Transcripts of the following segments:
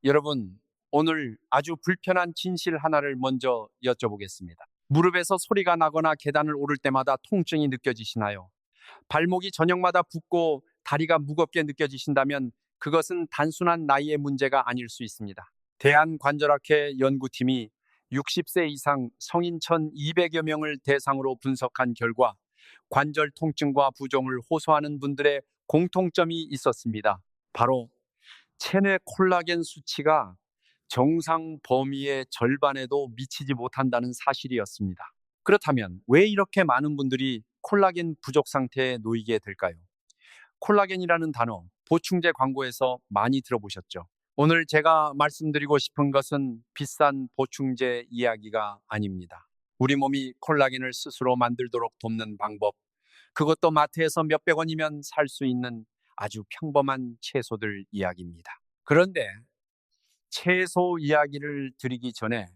여러분, 오늘 아주 불편한 진실 하나를 먼저 여쭤보겠습니다. 무릎에서 소리가 나거나 계단을 오를 때마다 통증이 느껴지시나요? 발목이 저녁마다 붓고 다리가 무겁게 느껴지신다면 그것은 단순한 나이의 문제가 아닐 수 있습니다. 대한관절학회 연구팀이 60세 이상 성인 1,200여 명을 대상으로 분석한 결과 관절 통증과 부종을 호소하는 분들의 공통점이 있었습니다. 바로 체내 콜라겐 수치가 정상 범위의 절반에도 미치지 못한다는 사실이었습니다. 그렇다면 왜 이렇게 많은 분들이 콜라겐 부족 상태에 놓이게 될까요? 콜라겐이라는 단어, 보충제 광고에서 많이 들어보셨죠? 오늘 제가 말씀드리고 싶은 것은 비싼 보충제 이야기가 아닙니다. 우리 몸이 콜라겐을 스스로 만들도록 돕는 방법, 그것도 마트에서 몇백 원이면 살 수 있는 아주 평범한 채소들 이야기입니다. 그런데 채소 이야기를 드리기 전에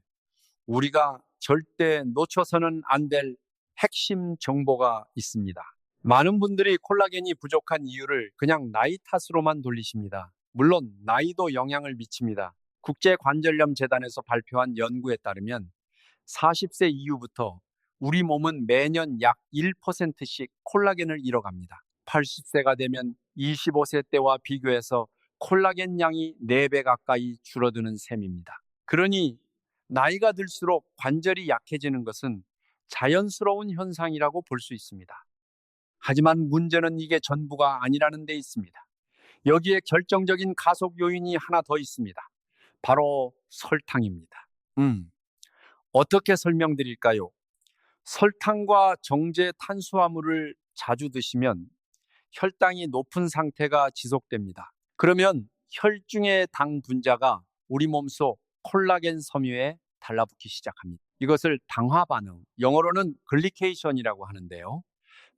우리가 절대 놓쳐서는 안 될 핵심 정보가 있습니다. 많은 분들이 콜라겐이 부족한 이유를 그냥 나이 탓으로만 돌리십니다. 물론 나이도 영향을 미칩니다. 국제관절염 재단에서 발표한 연구에 따르면 40세 이후부터 우리 몸은 매년 약 1%씩 콜라겐을 잃어갑니다. 80세가 되면 25세 때와 비교해서 콜라겐 양이 4배 가까이 줄어드는 셈입니다. 그러니 나이가 들수록 관절이 약해지는 것은 자연스러운 현상이라고 볼 수 있습니다. 하지만 문제는 이게 전부가 아니라는 데 있습니다. 여기에 결정적인 가속 요인이 하나 더 있습니다. 바로 설탕입니다. 어떻게 설명드릴까요? 설탕과 정제 탄수화물을 자주 드시면 혈당이 높은 상태가 지속됩니다. 그러면 혈중의 당 분자가 우리 몸속 콜라겐 섬유에 달라붙기 시작합니다. 이것을 당화 반응, 영어로는 글리케이션이라고 하는데요.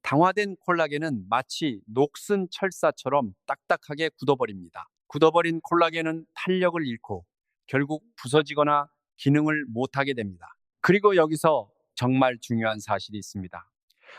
당화된 콜라겐은 마치 녹슨 철사처럼 딱딱하게 굳어버립니다. 굳어버린 콜라겐은 탄력을 잃고 결국 부서지거나 기능을 못하게 됩니다. 그리고 여기서 정말 중요한 사실이 있습니다.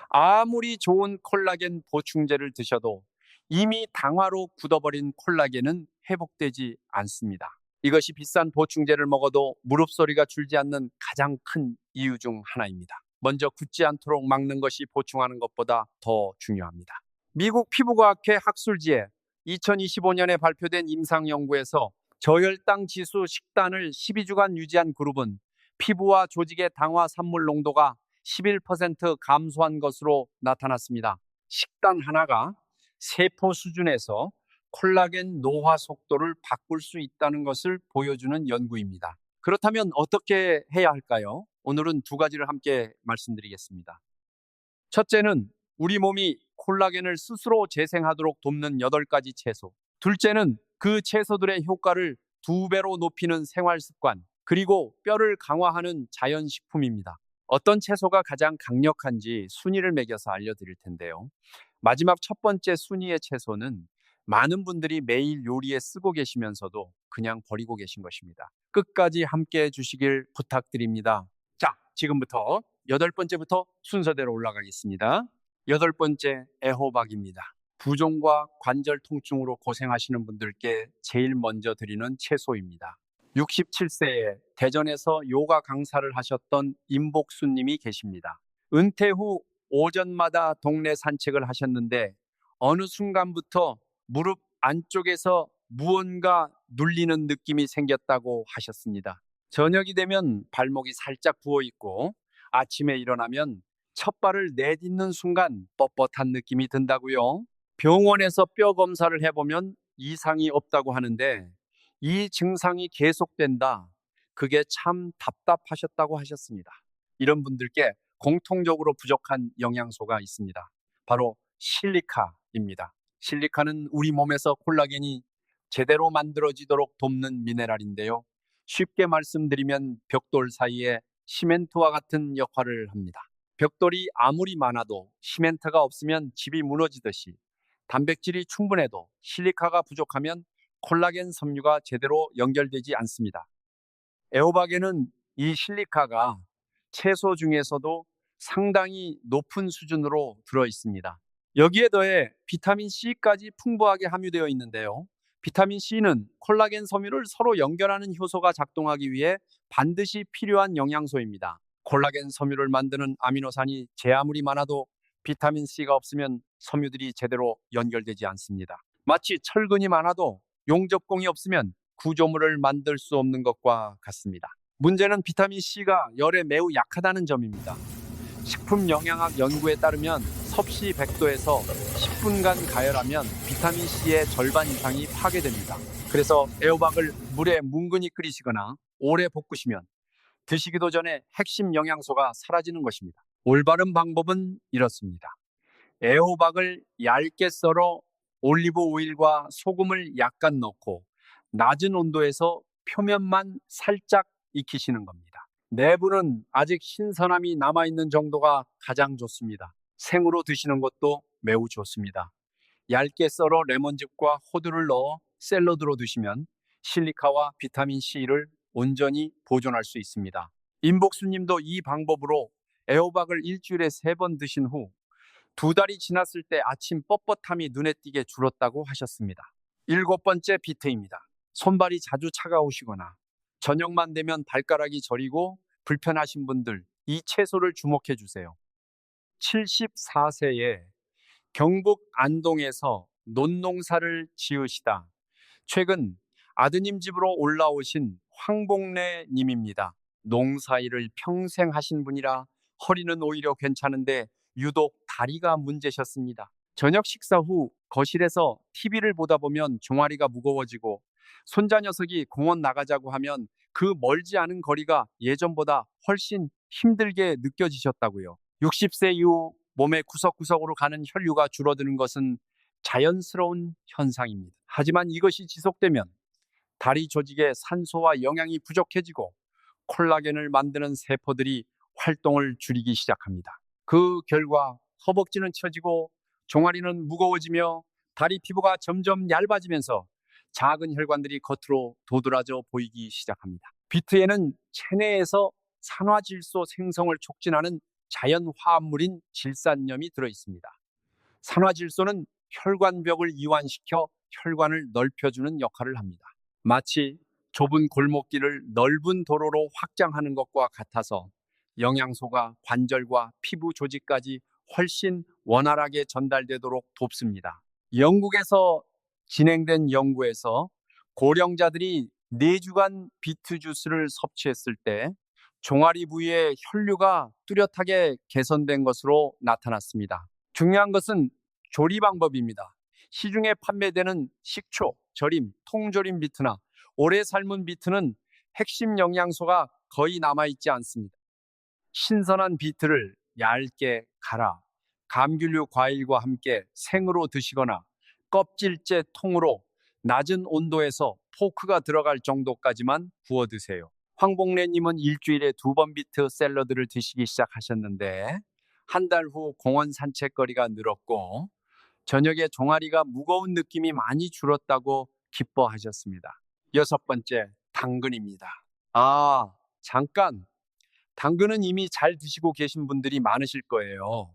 아무리 좋은 콜라겐 보충제를 드셔도 이미 당화로 굳어버린 콜라겐은 회복되지 않습니다. 이것이 비싼 보충제를 먹어도 무릎 소리가 줄지 않는 가장 큰 이유 중 하나입니다. 먼저 굳지 않도록 막는 것이 보충하는 것보다 더 중요합니다. 미국 피부과학회 학술지에 2025년에 발표된 임상 연구에서 저혈당 지수 식단을 12주간 유지한 그룹은 피부와 조직의 당화 산물 농도가 11% 감소한 것으로 나타났습니다. 식단 하나가 세포 수준에서 콜라겐 노화 속도를 바꿀 수 있다는 것을 보여주는 연구입니다. 그렇다면 어떻게 해야 할까요? 오늘은 두 가지를 함께 말씀드리겠습니다. 첫째는 우리 몸이 콜라겐을 스스로 재생하도록 돕는 8가지 채소. 둘째는 그 채소들의 효과를 2배로 높이는 생활 습관, 그리고 뼈를 강화하는 자연식품입니다. 어떤 채소가 가장 강력한지 순위를 매겨서 알려드릴 텐데요. 마지막 첫 번째 순위의 채소는 많은 분들이 매일 요리에 쓰고 계시면서도 그냥 버리고 계신 것입니다. 끝까지 함께 해주시길 부탁드립니다. 자, 지금부터 8번째부터 순서대로 올라가겠습니다. 8번째, 애호박입니다. 부종과 관절 통증으로 고생하시는 분들께 제일 먼저 드리는 채소입니다. 67세에 대전에서 요가 강사를 하셨던 임복수님이 계십니다. 은퇴 후 오전마다 동네 산책을 하셨는데 어느 순간부터 무릎 안쪽에서 무언가 눌리는 느낌이 생겼다고 하셨습니다. 저녁이 되면 발목이 살짝 부어 있고 아침에 일어나면 첫 발을 내딛는 순간 뻣뻣한 느낌이 든다고요. 병원에서 뼈 검사를 해보면 이상이 없다고 하는데 이 증상이 계속된다. 그게 참 답답하셨다고 하셨습니다. 이런 분들께 공통적으로 부족한 영양소가 있습니다. 바로 실리카입니다. 실리카는 우리 몸에서 콜라겐이 제대로 만들어지도록 돕는 미네랄인데요. 쉽게 말씀드리면 벽돌 사이에 시멘트와 같은 역할을 합니다. 벽돌이 아무리 많아도 시멘트가 없으면 집이 무너지듯이 단백질이 충분해도 실리카가 부족하면 콜라겐 섬유가 제대로 연결되지 않습니다. 애호박에는 이 실리카가 채소 중에서도 상당히 높은 수준으로 들어 있습니다. 여기에 더해 비타민 C까지 풍부하게 함유되어 있는데요. 비타민 C는 콜라겐 섬유를 서로 연결하는 효소가 작동하기 위해 반드시 필요한 영양소입니다. 콜라겐 섬유를 만드는 아미노산이 제 아무리 많아도 비타민 C가 없으면 섬유들이 제대로 연결되지 않습니다. 마치 철근이 많아도 용접공이 없으면 구조물을 만들 수 없는 것과 같습니다. 문제는 비타민 C가 열에 매우 약하다는 점입니다. 식품 영양학 연구에 따르면 섭씨 100도에서 10분간 가열하면 비타민 C의 절반 이상이 파괴됩니다. 그래서 애호박을 물에 뭉근히 끓이시거나 오래 볶으시면 드시기도 전에 핵심 영양소가 사라지는 것입니다. 올바른 방법은 이렇습니다. 애호박을 얇게 썰어 올리브 오일과 소금을 약간 넣고 낮은 온도에서 표면만 살짝 익히시는 겁니다. 내부는 아직 신선함이 남아있는 정도가 가장 좋습니다. 생으로 드시는 것도 매우 좋습니다. 얇게 썰어 레몬즙과 호두를 넣어 샐러드로 드시면 실리카와 비타민 C를 온전히 보존할 수 있습니다. 임복수님도 이 방법으로 애호박을 일주일에 3번 드신 후 2달이 지났을 때 아침 뻣뻣함이 눈에 띄게 줄었다고 하셨습니다. 7번째 비트입니다. 손발이 자주 차가우시거나 저녁만 되면 발가락이 저리고 불편하신 분들, 이 채소를 주목해 주세요. 74세에 경북 안동에서 논농사를 지으시다 최근 아드님 집으로 올라오신 황복래 님입니다. 농사일을 평생 하신 분이라 허리는 오히려 괜찮은데 유독 다리가 문제셨습니다. 저녁 식사 후 거실에서 TV를 보다 보면 종아리가 무거워지고 손자 녀석이 공원 나가자고 하면 그 멀지 않은 거리가 예전보다 훨씬 힘들게 느껴지셨다고요. 60세 이후 몸의 구석구석으로 가는 혈류가 줄어드는 것은 자연스러운 현상입니다. 하지만 이것이 지속되면 다리 조직의 산소와 영양이 부족해지고 콜라겐을 만드는 세포들이 활동을 줄이기 시작합니다. 그 결과 허벅지는 처지고 종아리는 무거워지며 다리 피부가 점점 얇아지면서 작은 혈관들이 겉으로 도드라져 보이기 시작합니다. 비트에는 체내에서 산화질소 생성을 촉진하는 자연 화합물인 질산염이 들어 있습니다. 산화질소는 혈관벽을 이완시켜 혈관을 넓혀주는 역할을 합니다. 마치 좁은 골목길을 넓은 도로로 확장하는 것과 같아서 영양소가 관절과 피부 조직까지 훨씬 원활하게 전달되도록 돕습니다. 영국에서 진행된 연구에서 고령자들이 4주간 비트 주스를 섭취했을 때 종아리 부위의 혈류가 뚜렷하게 개선된 것으로 나타났습니다. 중요한 것은 조리 방법입니다. 시중에 판매되는 식초, 절임, 통조림 비트나 오래 삶은 비트는 핵심 영양소가 거의 남아있지 않습니다. 신선한 비트를 얇게 갈아 감귤류 과일과 함께 생으로 드시거나 껍질째 통으로 낮은 온도에서 포크가 들어갈 정도까지만 구워 드세요. 황복래님은 일주일에 2번 비트 샐러드를 드시기 시작하셨는데 한 달 후 공원 산책거리가 늘었고 저녁에 종아리가 무거운 느낌이 많이 줄었다고 기뻐하셨습니다. 6번째, 당근입니다. 잠깐. 당근은 이미 잘 드시고 계신 분들이 많으실 거예요.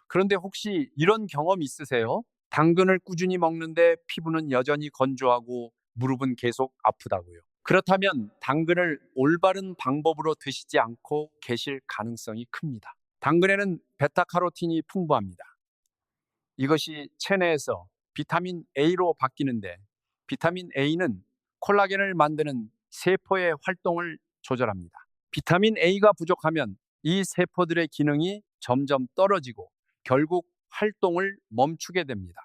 그런데 혹시 이런 경험 있으세요? 당근을 꾸준히 먹는데 피부는 여전히 건조하고 무릎은 계속 아프다고요. 그렇다면 당근을 올바른 방법으로 드시지 않고 계실 가능성이 큽니다. 당근에는 베타카로틴이 풍부합니다. 이것이 체내에서 비타민 A로 바뀌는데 비타민 A는 콜라겐을 만드는 세포의 활동을 조절합니다. 비타민 A가 부족하면 이 세포들의 기능이 점점 떨어지고 결국 활동을 멈추게 됩니다.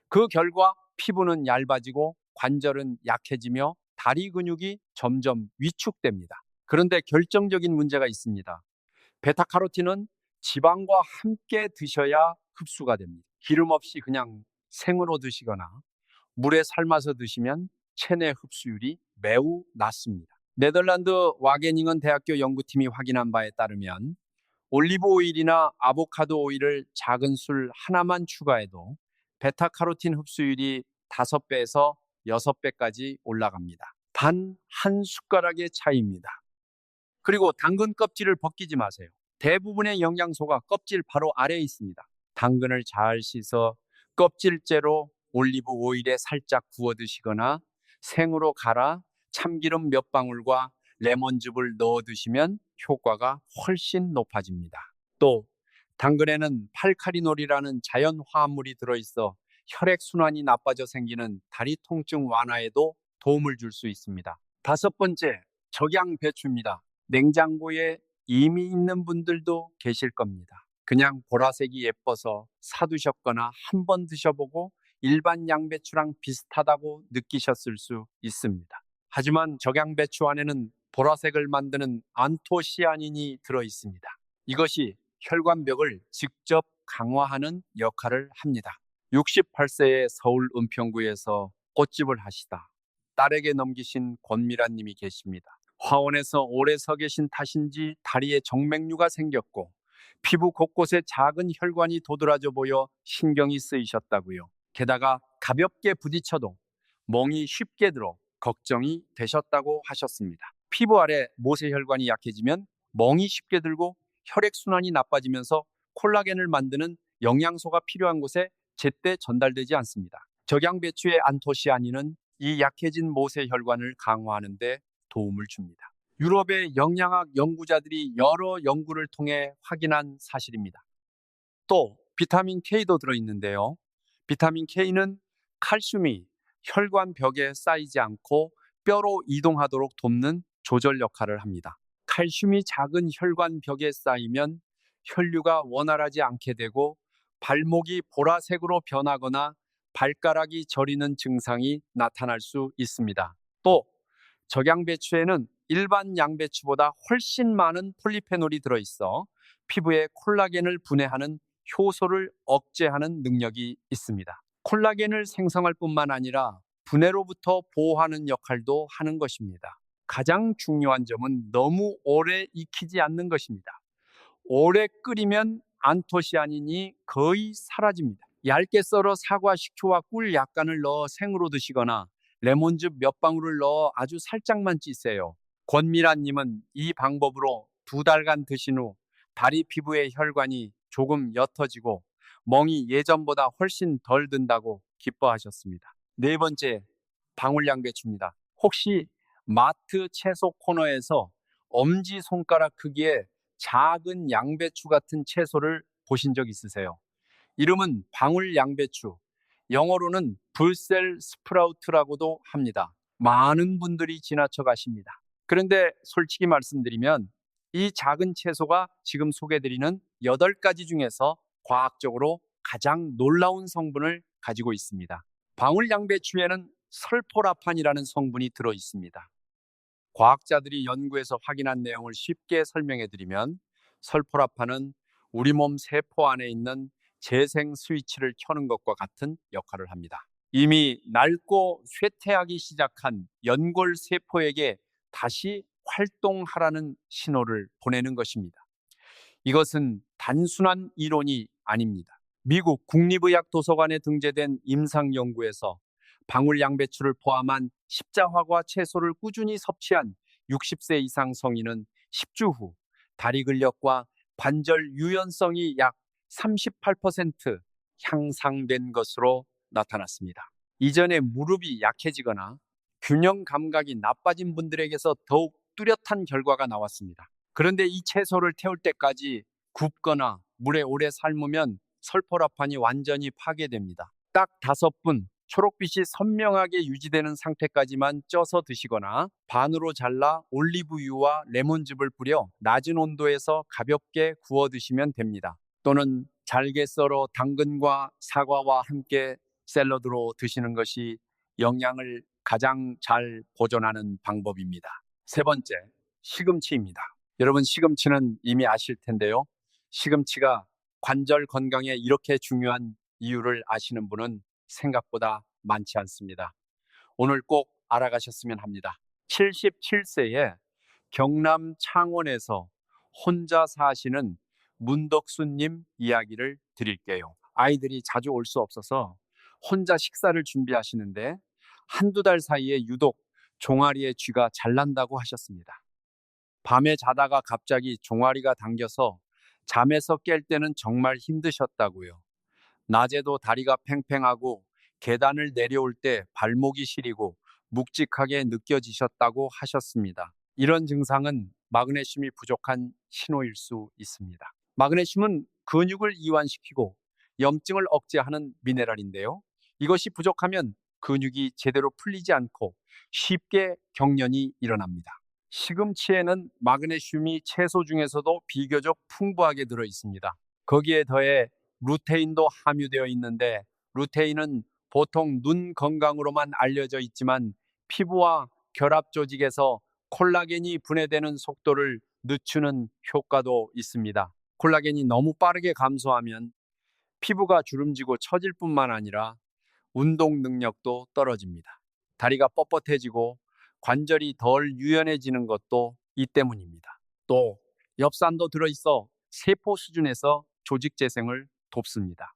그 결과 피부는 얇아지고 관절은 약해지며 다리 근육이 점점 위축됩니다. 그런데 결정적인 문제가 있습니다. 베타카로틴은 지방과 함께 드셔야 흡수가 됩니다. 기름 없이 그냥 생으로 드시거나 물에 삶아서 드시면 체내 흡수율이 매우 낮습니다. 네덜란드 와게닝은 대학교 연구팀이 확인한 바에 따르면 올리브 오일이나 아보카도 오일을 작은 술 하나만 추가해도 베타카로틴 흡수율이 5배에서 6배까지 올라갑니다. 단 한 숟가락의 차이입니다. 그리고 당근 껍질을 벗기지 마세요. 대부분의 영양소가 껍질 바로 아래에 있습니다. 당근을 잘 씻어 껍질째로 올리브 오일에 살짝 구워 드시거나 생으로 갈아 참기름 몇 방울과 레몬즙을 넣어 드시면 효과가 훨씬 높아집니다. 또 당근에는 팔카리놀이라는 자연 화합물이 들어있어 혈액순환이 나빠져 생기는 다리 통증 완화에도 도움을 줄 수 있습니다. 다섯 번째, 적양배추입니다. 냉장고에 이미 있는 분들도 계실 겁니다. 그냥 보라색이 예뻐서 사두셨거나 한번 드셔보고 일반 양배추랑 비슷하다고 느끼셨을 수 있습니다. 하지만 적양배추 안에는 보라색을 만드는 안토시아닌이 들어 있습니다. 이것이 혈관벽을 직접 강화하는 역할을 합니다. 68세의 서울 은평구에서 꽃집을 하시다 딸에게 넘기신 권미란 님이 계십니다. 화원에서 오래 서 계신 탓인지 다리에 정맥류가 생겼고 피부 곳곳에 작은 혈관이 도드라져 보여 신경이 쓰이셨다고요. 게다가 가볍게 부딪혀도 멍이 쉽게 들어 걱정이 되셨다고 하셨습니다. 피부 아래 모세혈관이 약해지면 멍이 쉽게 들고 혈액순환이 나빠지면서 콜라겐을 만드는 영양소가 필요한 곳에 제때 전달되지 않습니다. 적양배추의 안토시아닌은 이 약해진 모세혈관을 강화하는 데 도움을 줍니다. 유럽의 영양학 연구자들이 여러 연구를 통해 확인한 사실입니다. 또 비타민 K도 들어있는데요. 비타민 K는 칼슘이 혈관벽에 쌓이지 않고 뼈로 이동하도록 돕는 조절 역할을 합니다. 칼슘이 작은 혈관벽에 쌓이면 혈류가 원활하지 않게 되고 발목이 보라색으로 변하거나 발가락이 저리는 증상이 나타날 수 있습니다. 또 적양배추에는 일반 양배추보다 훨씬 많은 폴리페놀이 들어있어 피부에 콜라겐을 분해하는 효소를 억제하는 능력이 있습니다. 콜라겐을 생성할 뿐만 아니라 분해로부터 보호하는 역할도 하는 것입니다. 가장 중요한 점은 너무 오래 익히지 않는 것입니다. 오래 끓이면 안토시아닌이 거의 사라집니다. 얇게 썰어 사과 식초와 꿀 약간을 넣어 생으로 드시거나 레몬즙 몇 방울을 넣어 아주 살짝만 찌세요. 권미란님은 이 방법으로 2달간 드신 후 다리 피부의 혈관이 조금 옅어지고 멍이 예전보다 훨씬 덜 든다고 기뻐하셨습니다. 네 번째, 방울양배추입니다. 혹시 마트 채소 코너에서 엄지손가락 크기의 작은 양배추 같은 채소를 보신 적 있으세요? 이름은 방울양배추, 영어로는 불셀 스프라우트라고도 합니다. 많은 분들이 지나쳐 가십니다. 그런데 솔직히 말씀드리면 이 작은 채소가 지금 소개드리는 8가지 중에서 과학적으로 가장 놀라운 성분을 가지고 있습니다. 방울양배추에는 설포라판이라는 성분이 들어 있습니다. 과학자들이 연구해서 확인한 내용을 쉽게 설명해 드리면 설포라판은 우리 몸 세포 안에 있는 재생 스위치를 켜는 것과 같은 역할을 합니다. 이미 낡고 쇠퇴하기 시작한 연골 세포에게 다시 활동하라는 신호를 보내는 것입니다. 이것은 단순한 이론이 아닙니다. 미국 국립의학도서관에 등재된 임상연구에서 방울양배추를 포함한 십자화과 채소를 꾸준히 섭취한 60세 이상 성인은 10주 후 다리 근력과 관절 유연성이 약 38% 향상된 것으로 나타났습니다. 이전에 무릎이 약해지거나 균형 감각이 나빠진 분들에게서 더욱 뚜렷한 결과가 나왔습니다. 그런데 이 채소를 태울 때까지 굽거나 물에 오래 삶으면 설포라판이 완전히 파괴됩니다. 딱 5분 초록빛이 선명하게 유지되는 상태까지만 쪄서 드시거나 반으로 잘라 올리브유와 레몬즙을 뿌려 낮은 온도에서 가볍게 구워 드시면 됩니다. 또는 잘게 썰어 당근과 사과와 함께 샐러드로 드시는 것이 영양을 가장 잘 보존하는 방법입니다. 세 번째, 시금치입니다. 여러분, 시금치는 이미 아실 텐데요. 시금치가 관절 건강에 이렇게 중요한 이유를 아시는 분은 생각보다 많지 않습니다. 오늘 꼭 알아가셨으면 합니다. 77세에 경남 창원에서 혼자 사시는 문덕수님 이야기를 드릴게요. 아이들이 자주 올 수 없어서 혼자 식사를 준비하시는데 한두 달 사이에 유독 종아리에 쥐가 잘 난다고 하셨습니다. 밤에 자다가 갑자기 종아리가 당겨서 잠에서 깰 때는 정말 힘드셨다고요. 낮에도 다리가 팽팽하고 계단을 내려올 때 발목이 시리고 묵직하게 느껴지셨다고 하셨습니다. 이런 증상은 마그네슘이 부족한 신호일 수 있습니다. 마그네슘은 근육을 이완시키고 염증을 억제하는 미네랄인데요. 이것이 부족하면 근육이 제대로 풀리지 않고 쉽게 경련이 일어납니다. 시금치에는 마그네슘이 채소 중에서도 비교적 풍부하게 들어 있습니다. 거기에 더해 루테인도 함유되어 있는데, 루테인은 보통 눈 건강으로만 알려져 있지만 피부와 결합 조직에서 콜라겐이 분해되는 속도를 늦추는 효과도 있습니다. 콜라겐이 너무 빠르게 감소하면 피부가 주름지고 처질 뿐만 아니라 운동 능력도 떨어집니다. 다리가 뻣뻣해지고 관절이 덜 유연해지는 것도 이 때문입니다. 또 엽산도 들어있어 세포 수준에서 조직 재생을 돕습니다.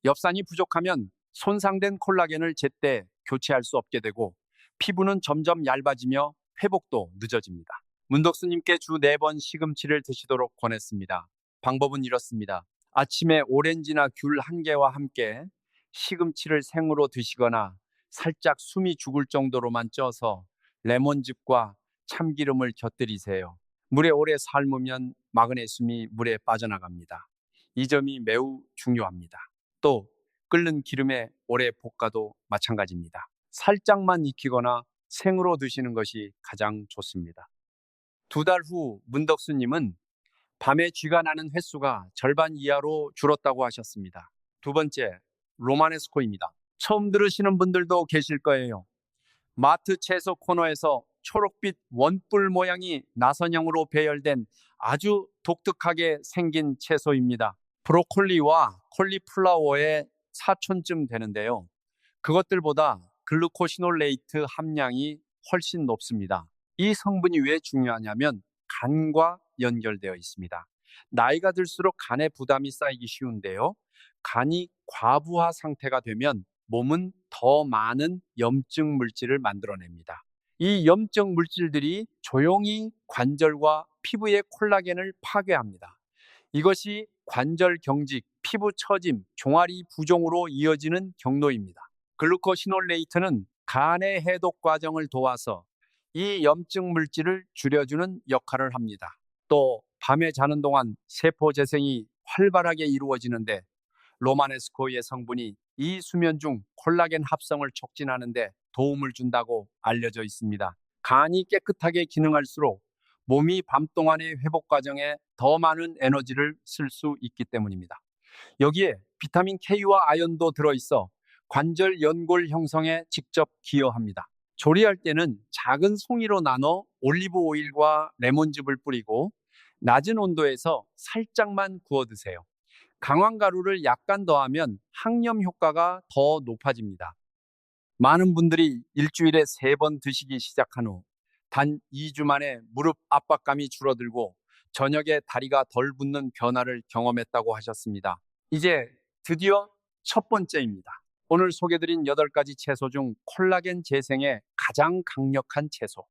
엽산이 부족하면 손상된 콜라겐을 제때 교체할 수 없게 되고 피부는 점점 얇아지며 회복도 늦어집니다. 문덕수님께 주 4번 시금치를 드시도록 권했습니다. 방법은 이렇습니다. 아침에 오렌지나 귤 1개와 함께 시금치를 생으로 드시거나 살짝 숨이 죽을 정도로만 쪄서 레몬즙과 참기름을 곁들이세요. 물에 오래 삶으면 마그네슘이 물에 빠져나갑니다. 이 점이 매우 중요합니다. 또 끓는 기름에 오래 볶아도 마찬가지입니다. 살짝만 익히거나 생으로 드시는 것이 가장 좋습니다. 2달 후 문덕수님은 밤에 쥐가 나는 횟수가 절반 이하로 줄었다고 하셨습니다. 두 번째, 로마네스코입니다. 처음 들으시는 분들도 계실 거예요. 마트 채소 코너에서 초록빛 원뿔 모양이 나선형으로 배열된 아주 독특하게 생긴 채소입니다. 브로콜리와 콜리플라워의 사촌쯤 되는데요. 그것들보다 글루코시놀레이트 함량이 훨씬 높습니다. 이 성분이 왜 중요하냐면 간과 연결되어 있습니다. 나이가 들수록 간에 부담이 쌓이기 쉬운데요. 간이 과부하 상태가 되면 몸은 더 많은 염증 물질을 만들어냅니다. 이 염증 물질들이 조용히 관절과 피부의 콜라겐을 파괴합니다. 이것이 관절 경직, 피부 처짐, 종아리 부종으로 이어지는 경로입니다. 글루코시놀레이트는 간의 해독 과정을 도와서 이 염증 물질을 줄여주는 역할을 합니다. 또 밤에 자는 동안 세포 재생이 활발하게 이루어지는데 로마네스코의 성분이 이 수면 중 콜라겐 합성을 촉진하는 데 도움을 준다고 알려져 있습니다. 간이 깨끗하게 기능할수록 몸이 밤 동안의 회복 과정에 더 많은 에너지를 쓸 수 있기 때문입니다. 여기에 비타민 K와 아연도 들어있어 관절 연골 형성에 직접 기여합니다. 조리할 때는 작은 송이로 나눠 올리브 오일과 레몬즙을 뿌리고 낮은 온도에서 살짝만 구워 드세요. 강황가루를 약간 더하면 항염 효과가 더 높아집니다. 많은 분들이 일주일에 3번 드시기 시작한 후 단 2주 만에 무릎 압박감이 줄어들고 저녁에 다리가 덜 붓는 변화를 경험했다고 하셨습니다. 이제 드디어 첫 번째입니다. 오늘 소개드린 8가지 채소 중 콜라겐 재생에 가장 강력한 채소.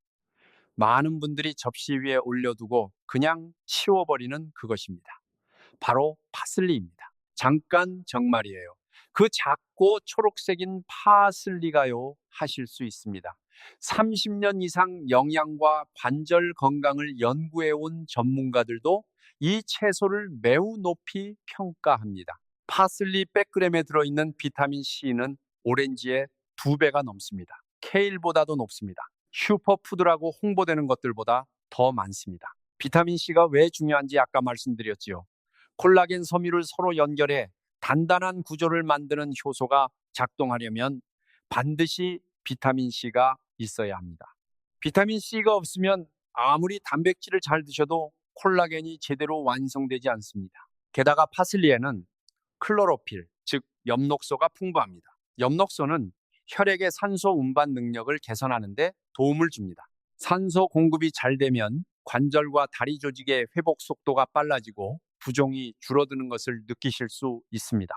많은 분들이 접시 위에 올려두고 그냥 치워버리는 그것입니다. 바로 파슬리입니다. 잠깐 정말이에요. 그 작고 초록색인 파슬리가요 하실 수 있습니다. 30년 이상 영양과 관절 건강을 연구해온 전문가들도 이 채소를 매우 높이 평가합니다. 파슬리 100g에 들어있는 비타민 C는 오렌지의 2배가 넘습니다. 케일보다도 높습니다. 슈퍼푸드라고 홍보되는 것들보다 더 많습니다. 비타민 C가 왜 중요한지 아까 말씀드렸지요. 콜라겐 섬유를 서로 연결해 단단한 구조를 만드는 효소가 작동하려면 반드시 비타민 C가 있어야 합니다. 비타민 C가 없으면 아무리 단백질을 잘 드셔도 콜라겐이 제대로 완성되지 않습니다. 게다가 파슬리에는 클로로필, 즉 엽록소가 풍부합니다. 엽록소는 혈액의 산소 운반 능력을 개선하는 데 도움을 줍니다. 산소 공급이 잘 되면 관절과 다리 조직의 회복 속도가 빨라지고 부종이 줄어드는 것을 느끼실 수 있습니다.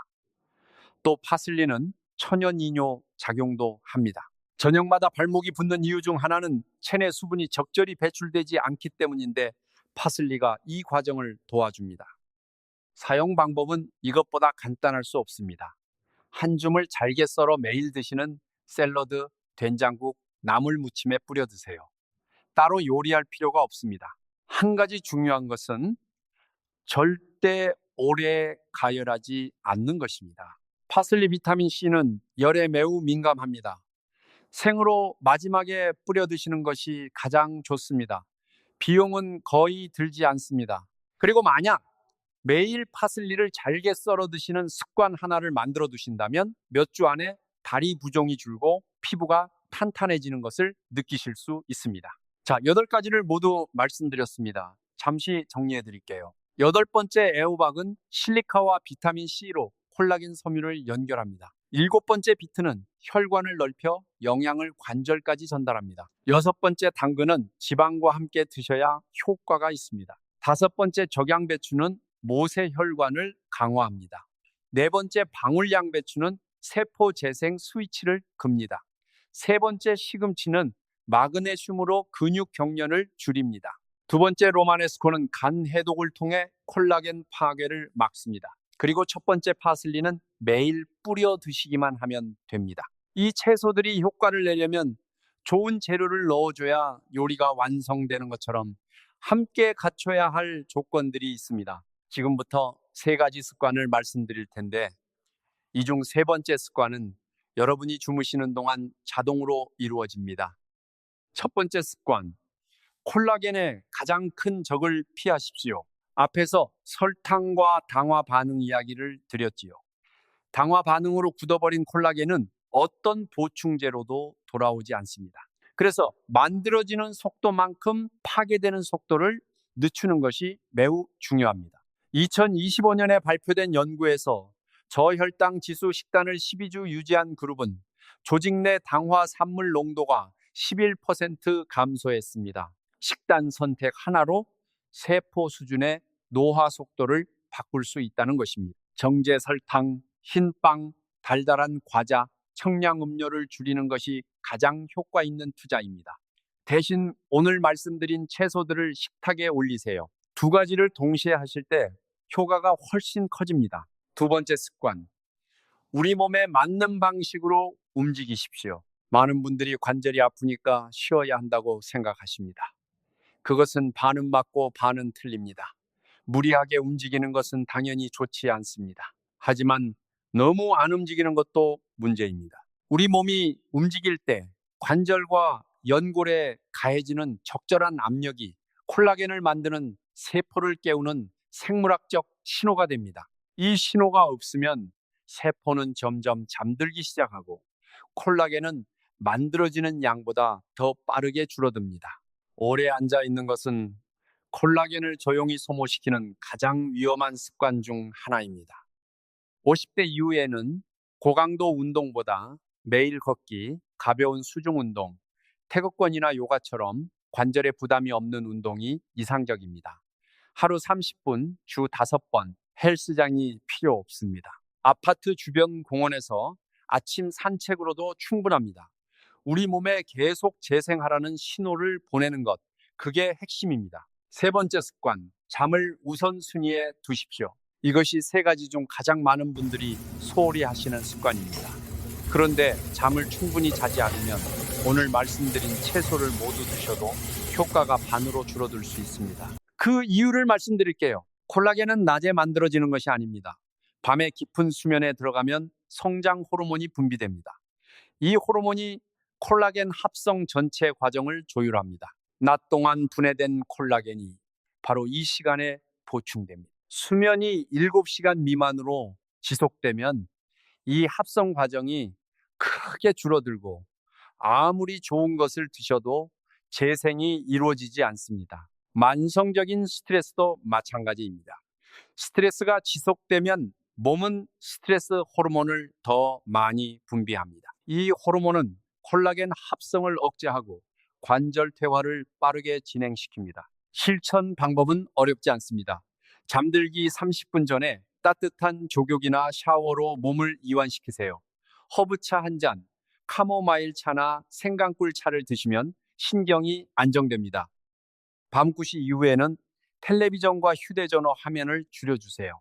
또 파슬리는 천연이뇨 작용도 합니다. 저녁마다 발목이 붓는 이유 중 하나는 체내 수분이 적절히 배출되지 않기 때문인데 파슬리가 이 과정을 도와줍니다. 사용 방법은 이것보다 간단할 수 없습니다. 한 줌을 잘게 썰어 매일 드시는 샐러드, 된장국, 나물 무침에 뿌려 드세요. 따로 요리할 필요가 없습니다. 한 가지 중요한 것은 절대 오래 가열하지 않는 것입니다. 파슬리 비타민 C는 열에 매우 민감합니다. 생으로 마지막에 뿌려 드시는 것이 가장 좋습니다. 비용은 거의 들지 않습니다. 그리고 만약 매일 파슬리를 잘게 썰어 드시는 습관 하나를 만들어 두신다면 몇 주 안에 다리 부종이 줄고 피부가 탄탄해지는 것을 느끼실 수 있습니다. 자, 8가지를 모두 말씀드렸습니다. 잠시 정리해 드릴게요. 8번째 애호박은 실리카와 비타민 C로 콜라겐 섬유를 연결합니다. 7번째 비트는 혈관을 넓혀 영양을 관절까지 전달합니다. 6번째 당근은 지방과 함께 드셔야 효과가 있습니다. 5번째 적양배추는 모세혈관을 강화합니다. 4번째 방울양배추는 세포 재생 스위치를 끕니다. 3번째 시금치는 마그네슘으로 근육 경련을 줄입니다. 2번째 로마네스코는 간 해독을 통해 콜라겐 파괴를 막습니다. 그리고 1번째 파슬리는 매일 뿌려 드시기만 하면 됩니다. 이 채소들이 효과를 내려면 좋은 재료를 넣어줘야 요리가 완성되는 것처럼 함께 갖춰야 할 조건들이 있습니다. 지금부터 3가지 습관을 말씀드릴 텐데 이 중 3번째 습관은 여러분이 주무시는 동안 자동으로 이루어집니다. 1번째 습관, 콜라겐의 가장 큰 적을 피하십시오. 앞에서 설탕과 당화 반응 이야기를 드렸지요. 당화 반응으로 굳어버린 콜라겐은 어떤 보충제로도 돌아오지 않습니다. 그래서 만들어지는 속도만큼 파괴되는 속도를 늦추는 것이 매우 중요합니다. 2025년에 발표된 연구에서 저혈당 지수 식단을 12주 유지한 그룹은 조직 내 당화 산물 농도가 11% 감소했습니다. 식단 선택 하나로 세포 수준의 노화 속도를 바꿀 수 있다는 것입니다. 정제 설탕, 흰빵, 달달한 과자, 청량 음료를 줄이는 것이 가장 효과 있는 투자입니다. 대신 오늘 말씀드린 채소들을 식탁에 올리세요. 2가지를 동시에 하실 때 효과가 훨씬 커집니다. 2번째 습관, 우리 몸에 맞는 방식으로 움직이십시오. 많은 분들이 관절이 아프니까 쉬어야 한다고 생각하십니다. 그것은 반은 맞고 반은 틀립니다. 무리하게 움직이는 것은 당연히 좋지 않습니다. 하지만 너무 안 움직이는 것도 문제입니다. 우리 몸이 움직일 때 관절과 연골에 가해지는 적절한 압력이 콜라겐을 만드는 세포를 깨우는 생물학적 신호가 됩니다. 이 신호가 없으면 세포는 점점 잠들기 시작하고 콜라겐은 만들어지는 양보다 더 빠르게 줄어듭니다. 오래 앉아 있는 것은 콜라겐을 조용히 소모시키는 가장 위험한 습관 중 하나입니다. 50대 이후에는 고강도 운동보다 매일 걷기, 가벼운 수중 운동, 태극권이나 요가처럼 관절에 부담이 없는 운동이 이상적입니다. 하루 30분, 주 5번 헬스장이 필요 없습니다. 아파트 주변 공원에서 아침 산책으로도 충분합니다. 우리 몸에 계속 재생하라는 신호를 보내는 것, 그게 핵심입니다. 3번째 습관, 잠을 우선순위에 두십시오. 이것이 3가지 중 가장 많은 분들이 소홀히 하시는 습관입니다. 그런데 잠을 충분히 자지 않으면 오늘 말씀드린 채소를 모두 드셔도 효과가 반으로 줄어들 수 있습니다. 그 이유를 말씀드릴게요. 콜라겐은 낮에 만들어지는 것이 아닙니다. 밤에 깊은 수면에 들어가면 성장 호르몬이 분비됩니다. 이 호르몬이 콜라겐 합성 전체 과정을 조율합니다. 낮 동안 분해된 콜라겐이 바로 이 시간에 보충됩니다. 수면이 7시간 미만으로 지속되면 이 합성 과정이 크게 줄어들고 아무리 좋은 것을 드셔도 재생이 이루어지지 않습니다. 만성적인 스트레스도 마찬가지입니다. 스트레스가 지속되면 몸은 스트레스 호르몬을 더 많이 분비합니다. 이 호르몬은 콜라겐 합성을 억제하고 관절 퇴화를 빠르게 진행시킵니다. 실천 방법은 어렵지 않습니다. 잠들기 30분 전에 따뜻한 족욕이나 샤워로 몸을 이완시키세요. 허브차 한 잔, 카모마일 차나 생강꿀 차를 드시면 신경이 안정됩니다. 밤 9시 이후에는 텔레비전과 휴대전화 화면을 줄여주세요.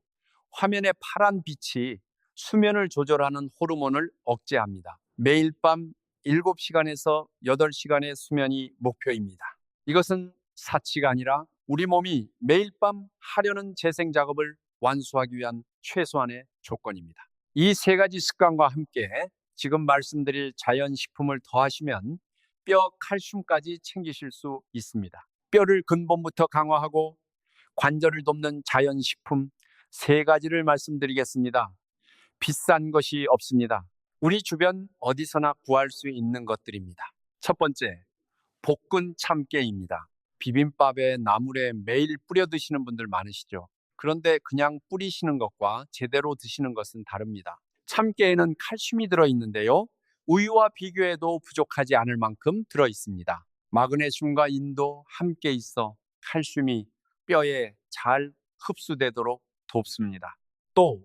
화면의 파란 빛이 수면을 조절하는 호르몬을 억제합니다. 매일 밤 7시간에서 8시간의 수면이 목표입니다. 이것은 사치가 아니라 우리 몸이 매일 밤 하려는 재생 작업을 완수하기 위한 최소한의 조건입니다. 이 세 가지 습관과 함께 지금 말씀드릴 자연식품을 더하시면 뼈 칼슘까지 챙기실 수 있습니다. 뼈를 근본부터 강화하고 관절을 돕는 자연식품 세 가지를 말씀드리겠습니다. 비싼 것이 없습니다. 우리 주변 어디서나 구할 수 있는 것들입니다. 첫 번째, 볶은 참깨입니다. 비빔밥에 나물에 매일 뿌려 드시는 분들 많으시죠? 그런데 그냥 뿌리시는 것과 제대로 드시는 것은 다릅니다. 참깨에는 칼슘이 들어있는데요. 우유와 비교해도 부족하지 않을 만큼 들어있습니다. 마그네슘과 인도 함께 있어 칼슘이 뼈에 잘 흡수되도록 돕습니다. 또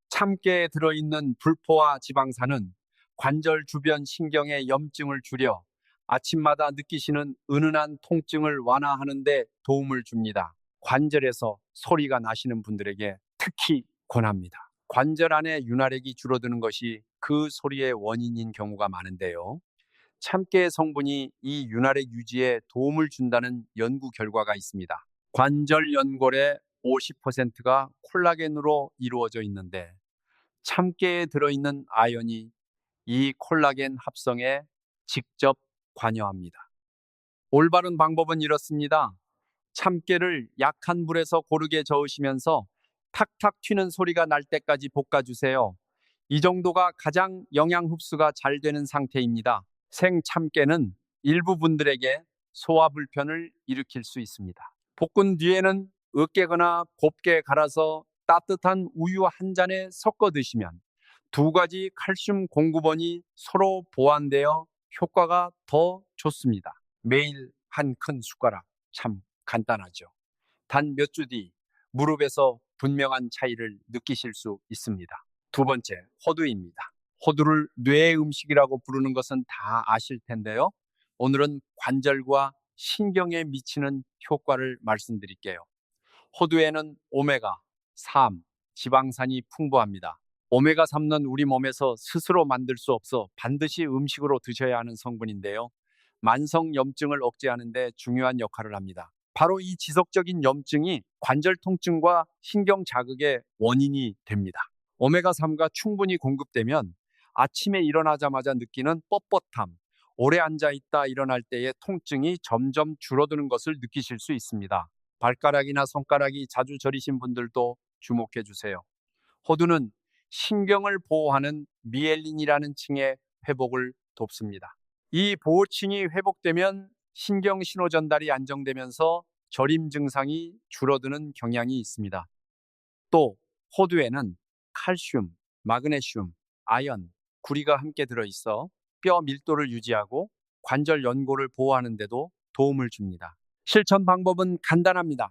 참깨에 들어있는 불포화 지방산은 관절 주변 신경의 염증을 줄여 아침마다 느끼시는 은은한 통증을 완화하는 데 도움을 줍니다. 관절에서 소리가 나시는 분들에게 특히 권합니다. 관절 안에 윤활액이 줄어드는 것이 그 소리의 원인인 경우가 많은데요. 참깨의 성분이 이 윤활액 유지에 도움을 준다는 연구 결과가 있습니다. 관절 연골의 50%가 콜라겐으로 이루어져 있는데 참깨에 들어있는 아연이 이 콜라겐 합성에 직접 관여합니다. 올바른 방법은 이렇습니다. 참깨를 약한 불에서 고르게 저으시면서 탁탁 튀는 소리가 날 때까지 볶아주세요. 이 정도가 가장 영양 흡수가 잘 되는 상태입니다. 생 참깨는 일부 분들에게 소화 불편을 일으킬 수 있습니다. 볶은 뒤에는 으깨거나 곱게 갈아서 따뜻한 우유 한 잔에 섞어 드시면 두 가지 칼슘 공급원이 서로 보완되어 효과가 더 좋습니다. 매일 한 큰 숟가락, 참 간단하죠. 단 몇 주 뒤 무릎에서 분명한 차이를 느끼실 수 있습니다. 두 번째, 호두입니다. 호두를 뇌의 음식이라고 부르는 것은 다 아실 텐데요. 오늘은 관절과 신경에 미치는 효과를 말씀드릴게요. 호두에는 오메가3 지방산이 풍부합니다. 오메가3는 우리 몸에서 스스로 만들 수 없어 반드시 음식으로 드셔야 하는 성분인데요. 만성 염증을 억제하는 데 중요한 역할을 합니다. 바로 이 지속적인 염증이 관절 통증과 신경 자극의 원인이 됩니다. 오메가3가 충분히 공급되면 아침에 일어나자마자 느끼는 뻣뻣함, 오래 앉아있다 일어날 때의 통증이 점점 줄어드는 것을 느끼실 수 있습니다. 발가락이나 손가락이 자주 저리신 분들도 주목해 주세요. 호두는 신경을 보호하는 미엘린이라는 층의 회복을 돕습니다. 이 보호층이 회복되면 신경 신호 전달이 안정되면서 저림 증상이 줄어드는 경향이 있습니다. 또 호두에는 칼슘, 마그네슘, 아연, 구리가 함께 들어있어 뼈 밀도를 유지하고 관절 연골을 보호하는 데도 도움을 줍니다. 실천 방법은 간단합니다.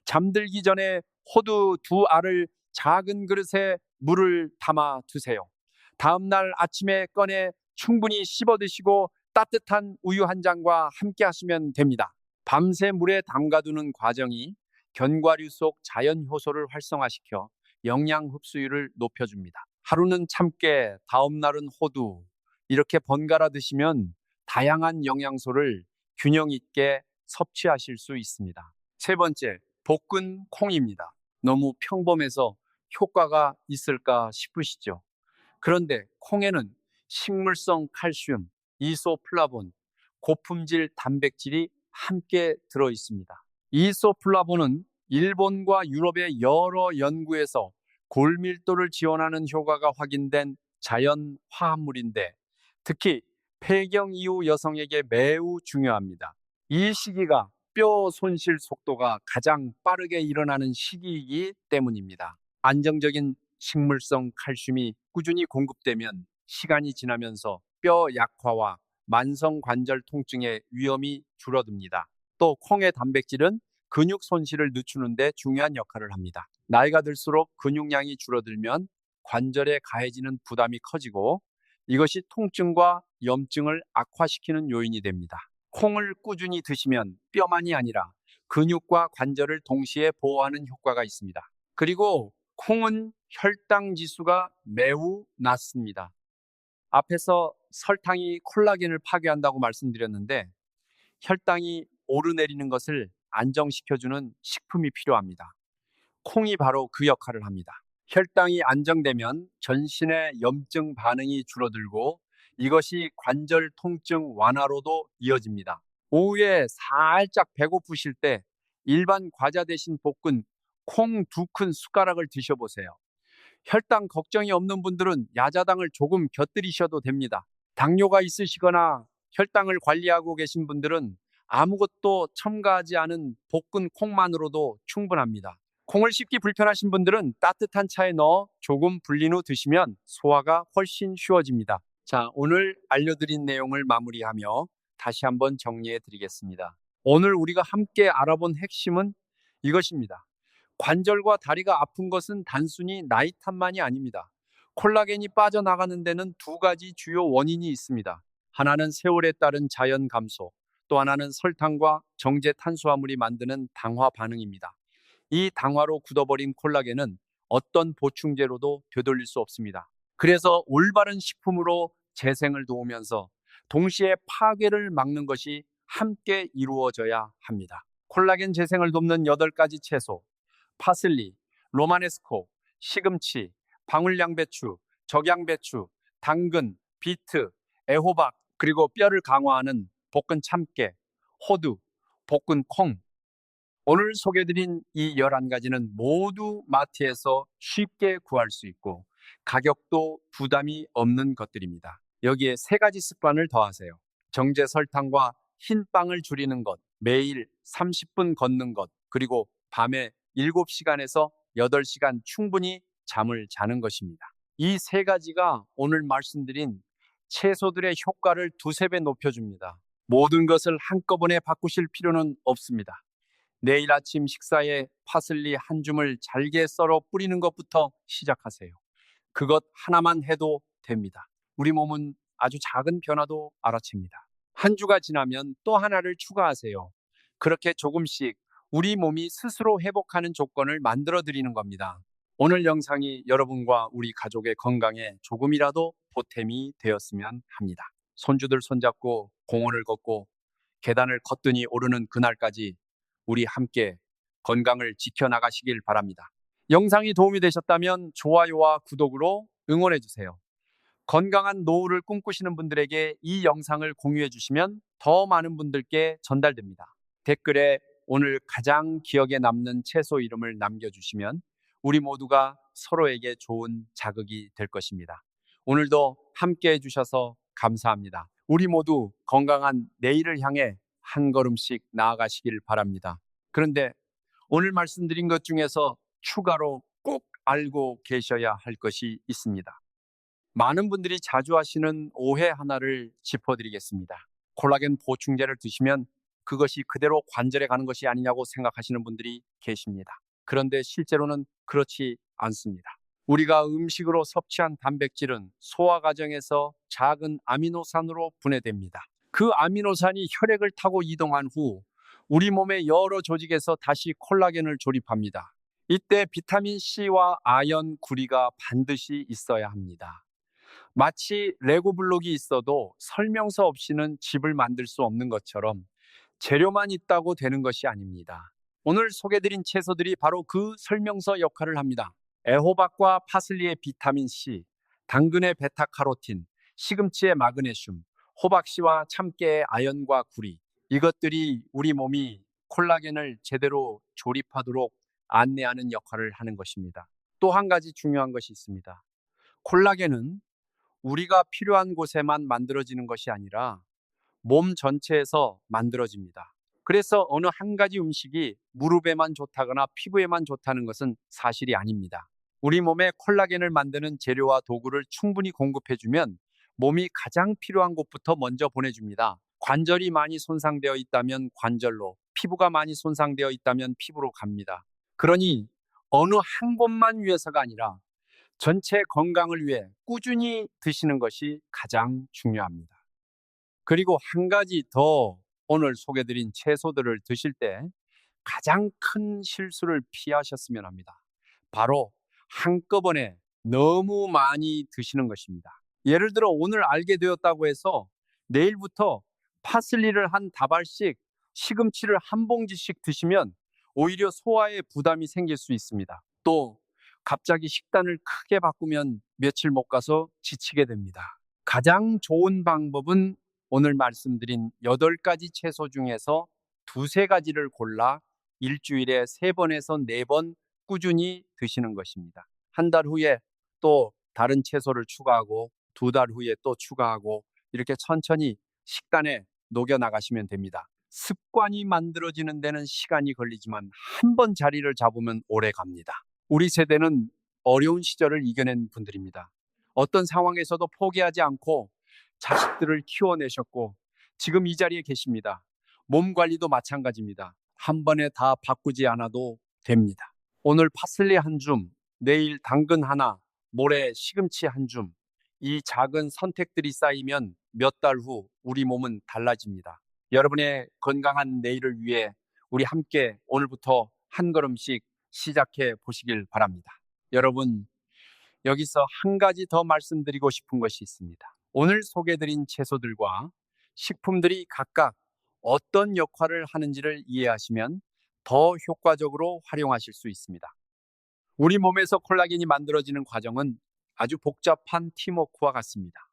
잠들기 전에 호두 2알을 작은 그릇에 물을 담아 두세요. 다음 날 아침에 꺼내 충분히 씹어 드시고 따뜻한 우유 한 잔과 함께 하시면 됩니다. 밤새 물에 담가두는 과정이 견과류 속 자연 효소를 활성화시켜 영양 흡수율을 높여줍니다. 하루는 참깨, 다음 날은 호두. 이렇게 번갈아 드시면 다양한 영양소를 균형 있게 섭취하실 수 있습니다. 세 번째, 볶은 콩입니다. 너무 평범해서 효과가 있을까 싶으시죠? 그런데 콩에는 식물성 칼슘, 이소플라본, 고품질 단백질이 함께 들어 있습니다. 이소플라본은 일본과 유럽의 여러 연구에서 골밀도를 지원하는 효과가 확인된 자연 화합물인데 특히 폐경 이후 여성에게 매우 중요합니다. 이 시기가 뼈 손실 속도가 가장 빠르게 일어나는 시기이기 때문입니다. 안정적인 식물성 칼슘이 꾸준히 공급되면 시간이 지나면서 뼈 약화와 만성 관절 통증의 위험이 줄어듭니다. 또 콩의 단백질은 근육 손실을 늦추는 데 중요한 역할을 합니다. 나이가 들수록 근육량이 줄어들면 관절에 가해지는 부담이 커지고 이것이 통증과 염증을 악화시키는 요인이 됩니다. 콩을 꾸준히 드시면 뼈만이 아니라 근육과 관절을 동시에 보호하는 효과가 있습니다. 그리고 콩은 혈당 지수가 매우 낮습니다. 앞에서 설탕이 콜라겐을 파괴한다고 말씀드렸는데 혈당이 오르내리는 것을 안정시켜주는 식품이 필요합니다. 콩이 바로 그 역할을 합니다. 혈당이 안정되면 전신의 염증 반응이 줄어들고 이것이 관절 통증 완화로도 이어집니다. 오후에 살짝 배고프실 때 일반 과자 대신 볶은 콩 2큰 숟가락을 드셔보세요. 혈당 걱정이 없는 분들은 야자당을 조금 곁들이셔도 됩니다. 당뇨가 있으시거나 혈당을 관리하고 계신 분들은 아무것도 첨가하지 않은 볶은 콩만으로도 충분합니다. 콩을 씹기 불편하신 분들은 따뜻한 차에 넣어 조금 불린 후 드시면 소화가 훨씬 쉬워집니다. 자, 오늘 알려드린 내용을 마무리하며 다시 한번 정리해 드리겠습니다. 오늘 우리가 함께 알아본 핵심은 이것입니다. 관절과 다리가 아픈 것은 단순히 나이 탓만이 아닙니다. 콜라겐이 빠져나가는 데는 두 가지 주요 원인이 있습니다. 하나는 세월에 따른 자연 감소, 또 하나는 설탕과 정제 탄수화물이 만드는 당화 반응입니다. 이 당화로 굳어버린 콜라겐은 어떤 보충제로도 되돌릴 수 없습니다. 그래서 올바른 식품으로 재생을 도우면서 동시에 파괴를 막는 것이 함께 이루어져야 합니다. 콜라겐 재생을 돕는 8가지 채소, 파슬리, 로마네스코, 시금치, 방울양배추, 적양배추, 당근, 비트, 애호박, 그리고 뼈를 강화하는 볶은 참깨, 호두, 볶은 콩. 오늘 소개드린 이 11가지는 모두 마트에서 쉽게 구할 수 있고 가격도 부담이 없는 것들입니다. 여기에 3가지 습관을 더하세요. 정제 설탕과 흰 빵을 줄이는 것, 매일 30분 걷는 것, 그리고 밤에 7시간에서 8시간 충분히 잠을 자는 것입니다. 이 3가지가 오늘 말씀드린 채소들의 효과를 2~3배 높여줍니다. 모든 것을 한꺼번에 바꾸실 필요는 없습니다. 내일 아침 식사에 파슬리 한 줌을 잘게 썰어 뿌리는 것부터 시작하세요. 그것 하나만 해도 됩니다. 우리 몸은 아주 작은 변화도 알아챕니다. 한 주가 지나면 또 하나를 추가하세요. 그렇게 조금씩 우리 몸이 스스로 회복하는 조건을 만들어 드리는 겁니다. 오늘 영상이 여러분과 우리 가족의 건강에 조금이라도 보탬이 되었으면 합니다. 손주들 손잡고 공원을 걷고 계단을 거뜬히 오르는 그날까지 우리 함께 건강을 지켜나가시길 바랍니다. 영상이 도움이 되셨다면 좋아요와 구독으로 응원해 주세요. 건강한 노후를 꿈꾸시는 분들에게 이 영상을 공유해 주시면 더 많은 분들께 전달됩니다. 댓글에 오늘 가장 기억에 남는 채소 이름을 남겨주시면 우리 모두가 서로에게 좋은 자극이 될 것입니다. 오늘도 함께 해주셔서 감사합니다. 우리 모두 건강한 내일을 향해 한 걸음씩 나아가시길 바랍니다. 그런데 오늘 말씀드린 것 중에서 추가로 꼭 알고 계셔야 할 것이 있습니다. 많은 분들이 자주 하시는 오해 하나를 짚어드리겠습니다. 콜라겐 보충제를 드시면 그것이 그대로 관절에 가는 것이 아니냐고 생각하시는 분들이 계십니다. 그런데 실제로는 그렇지 않습니다. 우리가 음식으로 섭취한 단백질은 소화 과정에서 작은 아미노산으로 분해됩니다. 그 아미노산이 혈액을 타고 이동한 후 우리 몸의 여러 조직에서 다시 콜라겐을 조립합니다. 이때 비타민 C와 아연, 구리가 반드시 있어야 합니다. 마치 레고 블록이 있어도 설명서 없이는 집을 만들 수 없는 것처럼 재료만 있다고 되는 것이 아닙니다. 오늘 소개드린 채소들이 바로 그 설명서 역할을 합니다. 애호박과 파슬리의 비타민 C, 당근의 베타카로틴, 시금치의 마그네슘, 호박씨와 참깨의 아연과 구리, 이것들이 우리 몸이 콜라겐을 제대로 조립하도록 안내하는 역할을 하는 것입니다. 또 한 가지 중요한 것이 있습니다. 콜라겐은 우리가 필요한 곳에만 만들어지는 것이 아니라 몸 전체에서 만들어집니다. 그래서 어느 한 가지 음식이 무릎에만 좋다거나 피부에만 좋다는 것은 사실이 아닙니다. 우리 몸에 콜라겐을 만드는 재료와 도구를 충분히 공급해주면 몸이 가장 필요한 곳부터 먼저 보내줍니다. 관절이 많이 손상되어 있다면 관절로, 피부가 많이 손상되어 있다면 피부로 갑니다. 그러니 어느 한 곳만 위해서가 아니라 전체 건강을 위해 꾸준히 드시는 것이 가장 중요합니다. 그리고 한 가지 더 오늘 소개드린 채소들을 드실 때 가장 큰 실수를 피하셨으면 합니다. 바로 한꺼번에 너무 많이 드시는 것입니다. 예를 들어 오늘 알게 되었다고 해서 내일부터 파슬리를 한 다발씩, 시금치를 한 봉지씩 드시면 오히려 소화에 부담이 생길 수 있습니다. 또 갑자기 식단을 크게 바꾸면 며칠 못 가서 지치게 됩니다. 가장 좋은 방법은 오늘 말씀드린 8가지 채소 중에서 두세 가지를 골라 일주일에 3번에서 4번 꾸준히 드시는 것입니다. 한 달 후에 또 다른 채소를 추가하고 2달 후에 또 추가하고 이렇게 천천히 식단에 녹여 나가시면 됩니다. 습관이 만들어지는 데는 시간이 걸리지만 한 번 자리를 잡으면 오래 갑니다. 우리 세대는 어려운 시절을 이겨낸 분들입니다. 어떤 상황에서도 포기하지 않고 자식들을 키워내셨고 지금 이 자리에 계십니다. 몸 관리도 마찬가지입니다. 한 번에 다 바꾸지 않아도 됩니다. 오늘 파슬리 한 줌, 내일 당근 하나, 모레 시금치 한 줌. 이 작은 선택들이 쌓이면 몇 달 후 우리 몸은 달라집니다. 여러분의 건강한 내일을 위해 우리 함께 오늘부터 한 걸음씩 시작해 보시길 바랍니다. 여러분, 여기서 한 가지 더 말씀드리고 싶은 것이 있습니다. 오늘 소개드린 채소들과 식품들이 각각 어떤 역할을 하는지를 이해하시면 더 효과적으로 활용하실 수 있습니다. 우리 몸에서 콜라겐이 만들어지는 과정은 아주 복잡한 팀워크와 같습니다.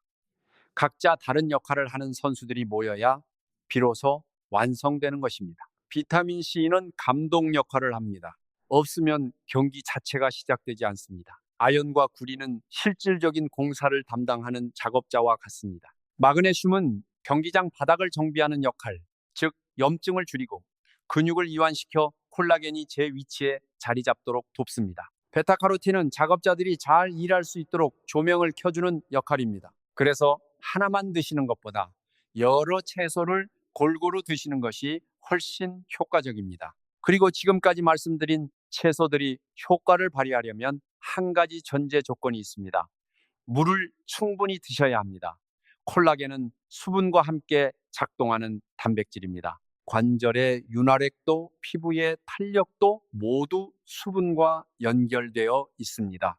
각자 다른 역할을 하는 선수들이 모여야 비로소 완성되는 것입니다. 비타민 C는 감독 역할을 합니다. 없으면 경기 자체가 시작되지 않습니다. 아연과 구리는 실질적인 공사를 담당하는 작업자와 같습니다. 마그네슘은 경기장 바닥을 정비하는 역할, 즉 염증을 줄이고 근육을 이완시켜 콜라겐이 제 위치에 자리 잡도록 돕습니다. 베타카로틴은 작업자들이 잘 일할 수 있도록 조명을 켜주는 역할입니다. 그래서 하나만 드시는 것보다 여러 채소를 골고루 드시는 것이 훨씬 효과적입니다. 그리고 지금까지 말씀드린 채소들이 효과를 발휘하려면 한 가지 전제 조건이 있습니다. 물을 충분히 드셔야 합니다. 콜라겐은 수분과 함께 작동하는 단백질입니다. 관절의 윤활액도 피부의 탄력도 모두 수분과 연결되어 있습니다.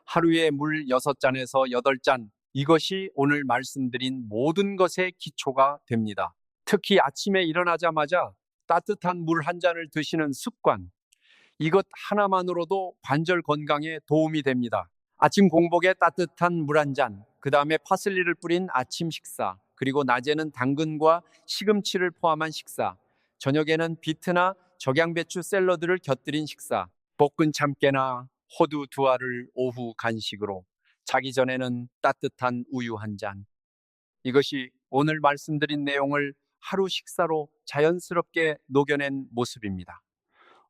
하루에 물 6잔에서 8잔, 이것이 오늘 말씀드린 모든 것의 기초가 됩니다. 특히 아침에 일어나자마자 따뜻한 물 한 잔을 드시는 습관, 이것 하나만으로도 관절 건강에 도움이 됩니다. 아침 공복에 따뜻한 물 한 잔, 그 다음에 파슬리를 뿌린 아침 식사, 그리고 낮에는 당근과 시금치를 포함한 식사, 저녁에는 비트나 적양배추 샐러드를 곁들인 식사, 볶은 참깨나 호두 2알을 오후 간식으로, 자기 전에는 따뜻한 우유 한 잔. 이것이 오늘 말씀드린 내용을 하루 식사로 자연스럽게 녹여낸 모습입니다.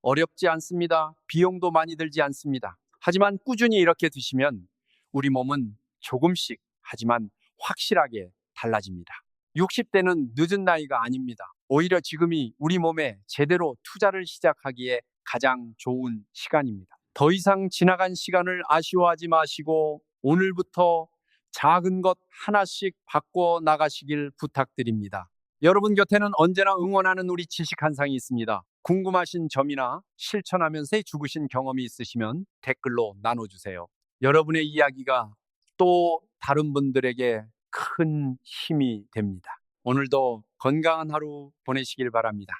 어렵지 않습니다. 비용도 많이 들지 않습니다. 하지만 꾸준히 이렇게 드시면 우리 몸은 조금씩 하지만 확실하게 달라집니다. 60대는 늦은 나이가 아닙니다. 오히려 지금이 우리 몸에 제대로 투자를 시작하기에 가장 좋은 시간입니다. 더 이상 지나간 시간을 아쉬워하지 마시고 오늘부터 작은 것 하나씩 바꿔 나가시길 부탁드립니다. 여러분 곁에는 언제나 응원하는 우리 지식 한상이 있습니다. 궁금하신 점이나 실천하면서 죽으신 경험이 있으시면 댓글로 나눠주세요. 여러분의 이야기가 또 다른 분들에게 큰 힘이 됩니다. 오늘도 건강한 하루 보내시길 바랍니다.